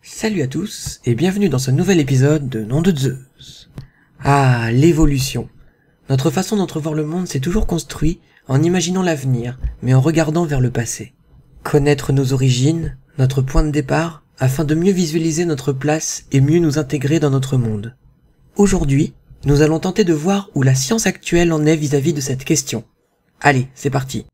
Salut à tous et bienvenue dans ce nouvel épisode de Nom de Zeus. Ah, l'évolution. Notre façon d'entrevoir le monde s'est toujours construite en imaginant l'avenir, mais en regardant vers le passé. Connaître nos origines, notre point de départ, afin de mieux visualiser notre place et mieux nous intégrer dans notre monde. Aujourd'hui, nous allons tenter de voir où la science actuelle en est vis-à-vis de cette question. Allez, c'est parti.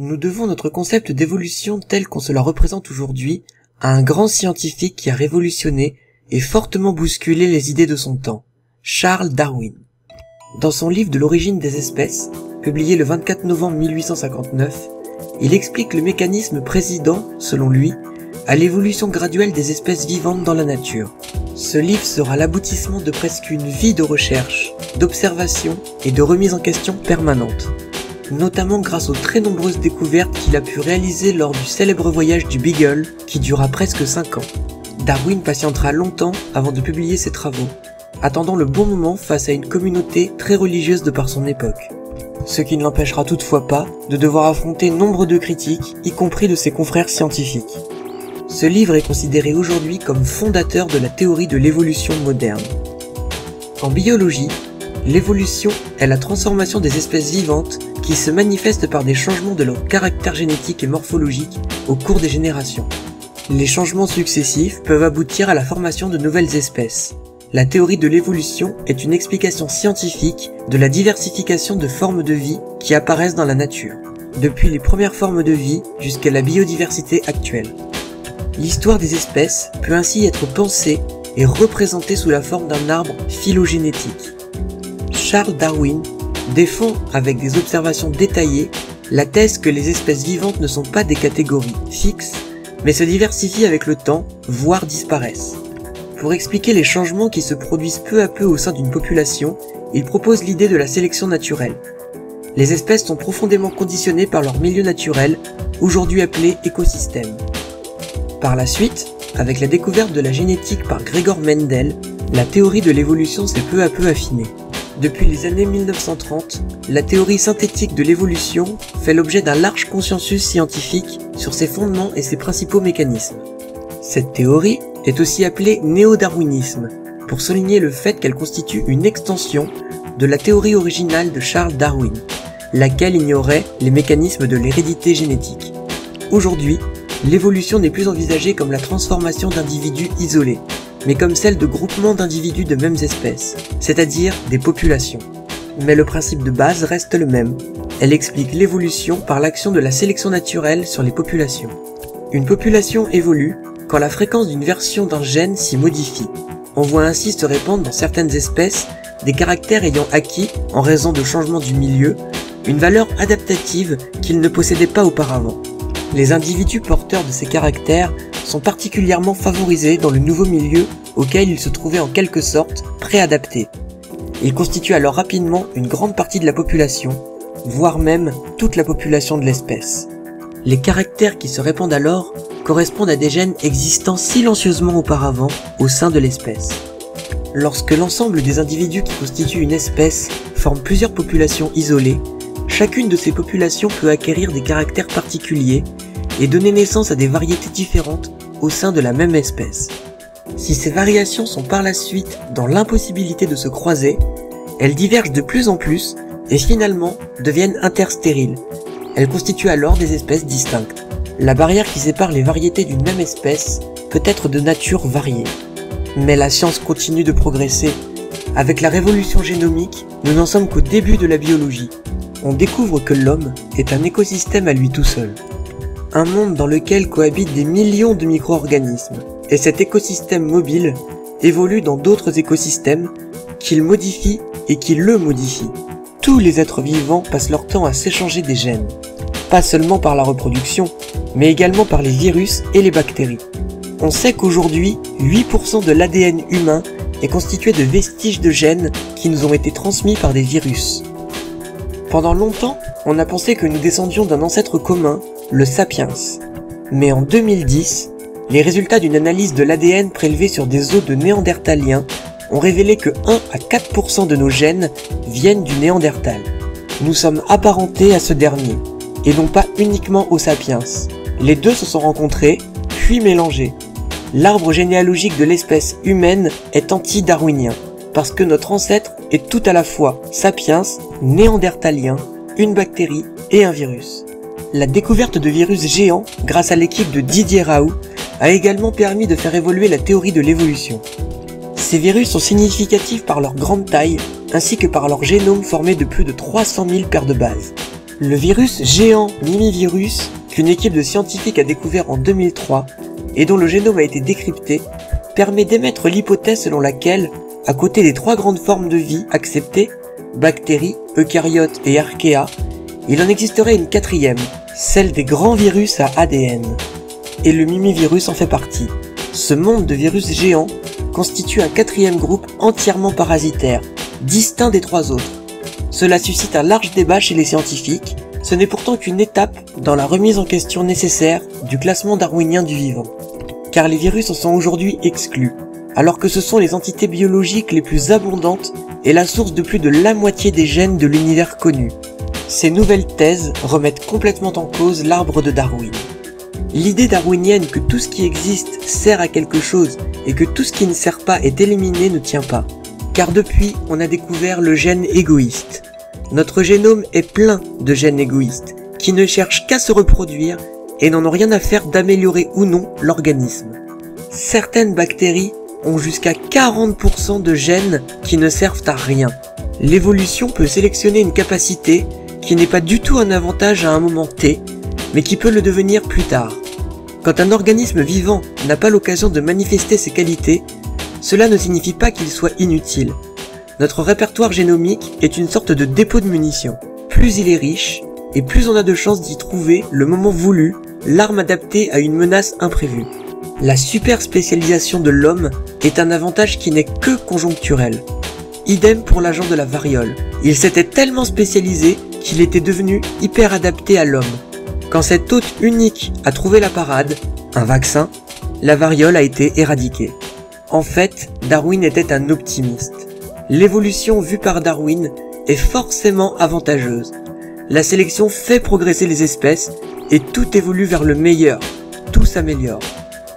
Nous devons notre concept d'évolution tel qu'on se la représente aujourd'hui à un grand scientifique qui a révolutionné et fortement bousculé les idées de son temps, Charles Darwin. Dans son livre de l'origine des espèces, publié le 24 novembre 1859, il explique le mécanisme présidant, selon lui, à l'évolution graduelle des espèces vivantes dans la nature. Ce livre sera l'aboutissement de presque une vie de recherche, d'observation et de remise en question permanente, notamment grâce aux très nombreuses découvertes qu'il a pu réaliser lors du célèbre voyage du Beagle qui dura presque 5 ans. Darwin patientera longtemps avant de publier ses travaux, attendant le bon moment face à une communauté très religieuse de par son époque. Ce qui ne l'empêchera toutefois pas de devoir affronter nombre de critiques, y compris de ses confrères scientifiques. Ce livre est considéré aujourd'hui comme fondateur de la théorie de l'évolution moderne. En biologie, l'évolution est la transformation des espèces vivantes qui se manifestent par des changements de leur caractère génétique et morphologique au cours des générations. Les changements successifs peuvent aboutir à la formation de nouvelles espèces. La théorie de l'évolution est une explication scientifique de la diversification de formes de vie qui apparaissent dans la nature, depuis les premières formes de vie jusqu'à la biodiversité actuelle. L'histoire des espèces peut ainsi être pensée et représentée sous la forme d'un arbre phylogénétique. Charles Darwin défend avec des observations détaillées la thèse que les espèces vivantes ne sont pas des catégories fixes, mais se diversifient avec le temps, voire disparaissent. Pour expliquer les changements qui se produisent peu à peu au sein d'une population, il propose l'idée de la sélection naturelle. Les espèces sont profondément conditionnées par leur milieu naturel, aujourd'hui appelé écosystème. Par la suite, avec la découverte de la génétique par Gregor Mendel, la théorie de l'évolution s'est peu à peu affinée. Depuis les années 1930, la théorie synthétique de l'évolution fait l'objet d'un large consensus scientifique sur ses fondements et ses principaux mécanismes. Cette théorie est aussi appelée néo-darwinisme, pour souligner le fait qu'elle constitue une extension de la théorie originale de Charles Darwin, laquelle ignorait les mécanismes de l'hérédité génétique. Aujourd'hui, l'évolution n'est plus envisagée comme la transformation d'individus isolés, mais comme celle de groupements d'individus de mêmes espèces, c'est-à-dire des populations. Mais le principe de base reste le même. Elle explique l'évolution par l'action de la sélection naturelle sur les populations. Une population évolue quand la fréquence d'une version d'un gène s'y modifie. On voit ainsi se répandre dans certaines espèces des caractères ayant acquis, en raison de changements du milieu, une valeur adaptative qu'ils ne possédaient pas auparavant. Les individus porteurs de ces caractères sont particulièrement favorisés dans le nouveau milieu auquel ils se trouvaient en quelque sorte préadaptés. Ils constituent alors rapidement une grande partie de la population, voire même toute la population de l'espèce. Les caractères qui se répandent alors correspondent à des gènes existant silencieusement auparavant au sein de l'espèce. Lorsque l'ensemble des individus qui constituent une espèce forment plusieurs populations isolées, chacune de ces populations peut acquérir des caractères particuliers et donner naissance à des variétés différentes au sein de la même espèce. Si ces variations sont par la suite dans l'impossibilité de se croiser, elles divergent de plus en plus et finalement deviennent interstériles. Elles constituent alors des espèces distinctes. La barrière qui sépare les variétés d'une même espèce peut être de nature variée. Mais la science continue de progresser. Avec la révolution génomique, nous n'en sommes qu'au début de la biologie. On découvre que l'homme est un écosystème à lui tout seul. Un monde dans lequel cohabitent des millions de micro-organismes, et cet écosystème mobile évolue dans d'autres écosystèmes qu'il modifie et qui le modifient. Tous les êtres vivants passent leur temps à s'échanger des gènes. Pas seulement par la reproduction, mais également par les virus et les bactéries. On sait qu'aujourd'hui, 8% de l'ADN humain est constitué de vestiges de gènes qui nous ont été transmis par des virus. Pendant longtemps, on a pensé que nous descendions d'un ancêtre commun, le sapiens. Mais en 2010, les résultats d'une analyse de l'ADN prélevée sur des os de néandertaliens ont révélé que 1 à 4% de nos gènes viennent du néandertal. Nous sommes apparentés à ce dernier, et non pas uniquement aux sapiens. Les deux se sont rencontrés, puis mélangés. L'arbre généalogique de l'espèce humaine est anti-darwinien, parce que notre ancêtre est tout à la fois sapiens, néandertalien, une bactérie et un virus. La découverte de virus géants, grâce à l'équipe de Didier Raoult, a également permis de faire évoluer la théorie de l'évolution. Ces virus sont significatifs par leur grande taille, ainsi que par leur génome formé de plus de 300 000 paires de bases. Le virus géant Mimivirus, qu'une équipe de scientifiques a découvert en 2003, et dont le génome a été décrypté, permet d'émettre l'hypothèse selon laquelle, à côté des 3 grandes formes de vie acceptées, bactéries, eucaryotes et archéas, il en existerait une 4e, celle des grands virus à ADN. Et le mimivirus en fait partie. Ce monde de virus géants constitue un 4e groupe entièrement parasitaire, distinct des 3 autres. Cela suscite un large débat chez les scientifiques, ce n'est pourtant qu'une étape dans la remise en question nécessaire du classement darwinien du vivant. Car les virus en sont aujourd'hui exclus, alors que ce sont les entités biologiques les plus abondantes et la source de plus de la moitié des gènes de l'univers connu. Ces nouvelles thèses remettent complètement en cause l'arbre de Darwin. L'idée darwinienne que tout ce qui existe sert à quelque chose et que tout ce qui ne sert pas est éliminé ne tient pas. Car depuis, on a découvert le gène égoïste. Notre génome est plein de gènes égoïstes, qui ne cherchent qu'à se reproduire et n'en ont rien à faire d'améliorer ou non l'organisme. Certaines bactéries ont jusqu'à 40% de gènes qui ne servent à rien. L'évolution peut sélectionner une capacité qui n'est pas du tout un avantage à un moment T, mais qui peut le devenir plus tard. Quand un organisme vivant n'a pas l'occasion de manifester ses qualités, cela ne signifie pas qu'il soit inutile. Notre répertoire génomique est une sorte de dépôt de munitions. Plus il est riche, et plus on a de chances d'y trouver, le moment voulu, l'arme adaptée à une menace imprévue. La super spécialisation de l'homme est un avantage qui n'est que conjoncturel. Idem pour l'agent de la variole. Il s'était tellement spécialisé qu'il était devenu hyper adapté à l'homme. Quand cet hôte unique a trouvé la parade, un vaccin, la variole a été éradiquée. En fait, Darwin était un optimiste. L'évolution vue par Darwin est forcément avantageuse. La sélection fait progresser les espèces et tout évolue vers le meilleur, tout s'améliore.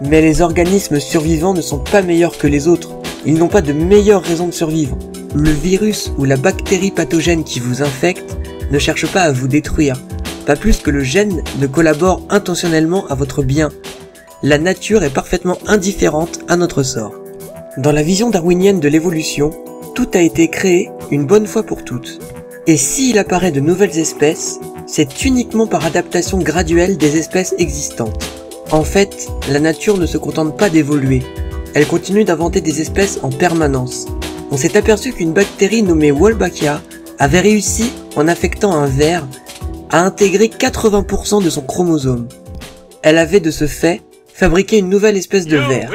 Mais les organismes survivants ne sont pas meilleurs que les autres, ils n'ont pas de meilleures raisons de survivre. Le virus ou la bactérie pathogène qui vous infecte ne cherche pas à vous détruire, pas plus que le gène ne collabore intentionnellement à votre bien. La nature est parfaitement indifférente à notre sort. Dans la vision darwinienne de l'évolution, tout a été créé une bonne fois pour toutes. Et s'il apparaît de nouvelles espèces, c'est uniquement par adaptation graduelle des espèces existantes. En fait, la nature ne se contente pas d'évoluer, elle continue d'inventer des espèces en permanence. On s'est aperçu qu'une bactérie nommée Wolbachia avait réussi, en affectant un ver, à intégrer 80% de son chromosome. Elle avait de ce fait fabriqué une nouvelle espèce de ver.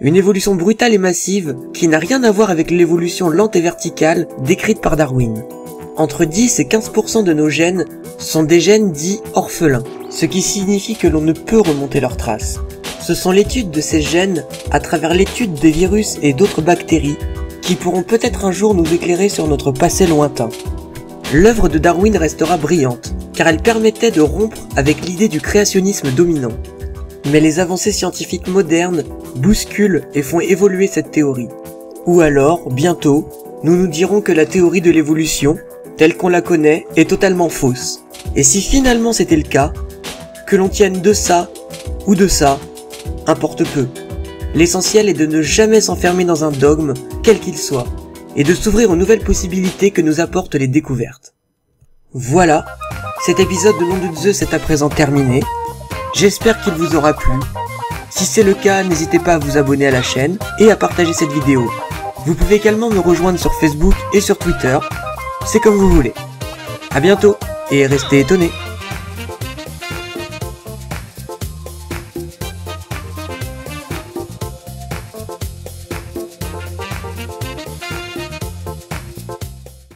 Une évolution brutale et massive qui n'a rien à voir avec l'évolution lente et verticale décrite par Darwin. Entre 10 et 15% de nos gènes sont des gènes dits orphelins, ce qui signifie que l'on ne peut remonter leurs traces. Ce sont l'étude de ces gènes, à travers l'étude des virus et d'autres bactéries, qui pourront peut-être un jour nous éclairer sur notre passé lointain. L'œuvre de Darwin restera brillante, car elle permettait de rompre avec l'idée du créationnisme dominant. Mais les avancées scientifiques modernes bousculent et font évoluer cette théorie. Ou alors, bientôt, nous nous dirons que la théorie de l'évolution, telle qu'on la connaît, est totalement fausse. Et si finalement c'était le cas, que l'on tienne de ça ou de ça, importe peu. L'essentiel est de ne jamais s'enfermer dans un dogme, quel qu'il soit, et de s'ouvrir aux nouvelles possibilités que nous apportent les découvertes. Voilà, cet épisode de Nom de Zeus est à présent terminé. J'espère qu'il vous aura plu. Si c'est le cas, n'hésitez pas à vous abonner à la chaîne et à partager cette vidéo. Vous pouvez également me rejoindre sur Facebook et sur Twitter, c'est comme vous voulez. À bientôt et restez étonnés.